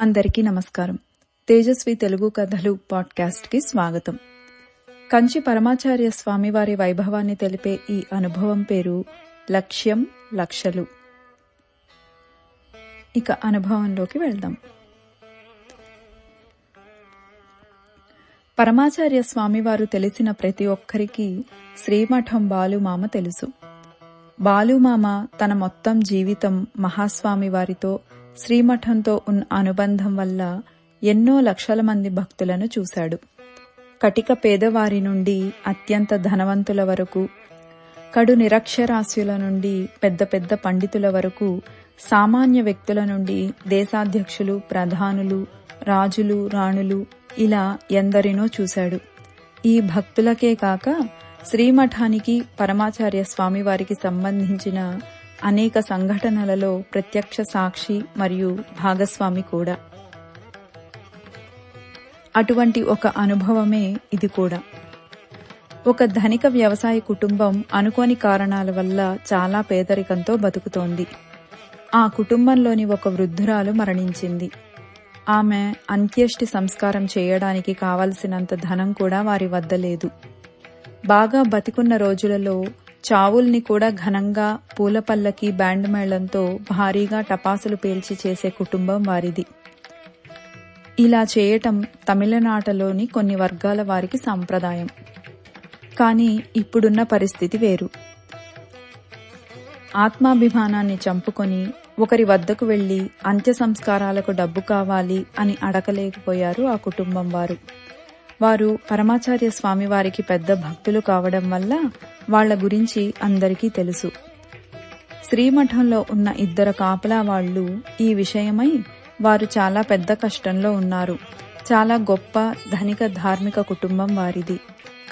అందరికీ నమస్కారం. తేజస్వి తెలుగు కథలు పాడ్కాస్ట్కి స్వాగతం. కంచి పరమాచార్య స్వామివారి వైభవాన్ని తెలిపే ఈ అనుభవం పేరు లక్ష్యం లక్షలు. ఇక అనుభవంలోకి వెళ్దాం. పరమాచార్య స్వామివారు తెలిసిన ప్రతి ఒక్కరికి శ్రీమఠం బాలుమామ తెలుసు. బాలుమామ తన మొత్తం జీవితం మహాస్వామి వారితో, శ్రీమఠంతో ఉన్న అనుబంధం వల్ల ఎన్నో లక్షల మంది భక్తులను చూశాడు. కటిక పేదవారి నుండి అత్యంత ధనవంతుల వరకు, కడు నిరక్షరాస్యుల నుండి పెద్ద పెద్ద పండితుల వరకు, సామాన్య వ్యక్తుల నుండి దేశాధ్యక్షులు, ప్రధానులు, రాజులు, రాణులు, ఇలా ఎందరినో చూశాడు. ఈ భక్తులకే కాక శ్రీమఠానికి, పరమాచార్య స్వామివారికి సంబంధించిన అనేక సంఘటనలలో ప్రత్యక్ష సాక్షి మరియు భాగస్వామి కూడా. అటువంటి ఒక అనుభవమే ఇది కూడా. ఒక ధనిక వ్యవసాయ కుటుంబం అనుకోని కారణాల వల్ల చాలా పేదరికంతో బతుకుతోంది. ఆ కుటుంబంలోని ఒక వృద్ధురాలు మరణించింది. ఆమె అంత్యేష్టి సంస్కారం చేయడానికి కావలసినంత ధనం కూడా వారి వద్ద లేదు. బాగా బతికున్న రోజులలో చావుల్ని కూడా ఘనంగా పూలపల్లకి, బ్యాండ్ మేళంతో భారీగా టపాసులు పేల్చి చేసే కుటుంబం వారిది. ఇలా చేయటం తమిళనాటలోని కొన్ని వర్గాల వారికి సంప్రదాయం. కానీ ఇప్పుడున్న పరిస్థితి వేరు. ఆత్మాభిమానాన్ని చంపుకొని ఒకరి వద్దకు వెళ్లి అంత్య సంస్కారాలకు డబ్బు కావాలి అని అడగలేకపోయారు ఆ కుటుంబం వారు. వారు పరమాచార్య స్వామివారికి పెద్ద భక్తులు కావడం వల్ల వాళ్ల గురించి అందరికీ తెలుసు. శ్రీమఠంలో ఉన్న ఇద్దరు కాపలా వాళ్లు ఈ విషయమై వారు చాలా పెద్ద కష్టంలో ఉన్నారు. చాలా గొప్ప ధనిక ధార్మిక కుటుంబం వారిది.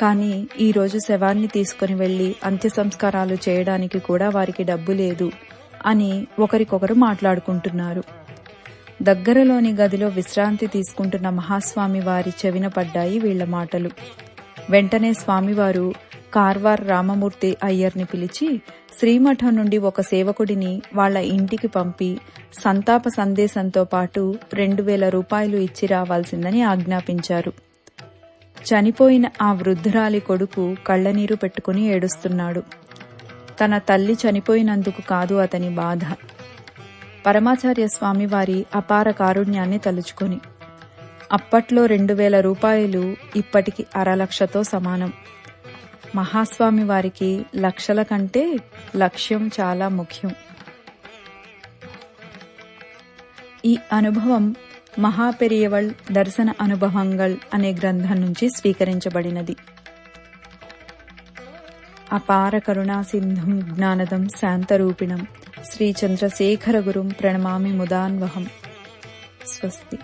కానీ ఈరోజు శవాన్ని తీసుకుని వెళ్లి అంత్య సంస్కారాలు చేయడానికి కూడా వారికి డబ్బు లేదు అని ఒకరికొకరు మాట్లాడుకుంటున్నారు. దగ్గరలోని గదిలో విశ్రాంతి తీసుకుంటున్న మహాస్వామి వారి చెవిన పడ్డాయి వీళ్ల మాటలు. వెంటనే స్వామివారు కార్వార్ రామమూర్తి అయ్యర్ని పిలిచి శ్రీమఠం నుండి ఒక సేవకుడిని వాళ్ల ఇంటికి పంపి సంతాప సందేశంతో పాటు 2000 రూపాయలు ఇచ్చి రావాల్సిందని ఆజ్ఞాపించారు. చనిపోయిన ఆ వృద్ధురాలి కొడుకు కళ్లనీరు పెట్టుకుని ఏడుస్తున్నాడు. తన తల్లి చనిపోయినందుకు కాదు అతని బాధ, పరమాచార్య స్వామివారి అపార కారుణ్యాన్ని తలుచుకొని. అప్పట్లో 2000 రూపాయలు ఇప్పటికి 1,00,000తో సమానం. మహాస్వామి వారికి లక్షల కంటే లక్ష్యం చాలా ముఖ్యం. ఈ అనుభవం మహాపెరియవళ్ దర్శన అనుభవంగళ్ అనే గ్రంథం నుంచి స్వీకరించబడినది. అపార కరుణా సింధుం జ్ఞానదం శాంతరూపిణం శ్రీ చంద్రశేఖర గురుం ప్రణమామి ముదాన్వహం. స్వస్తి.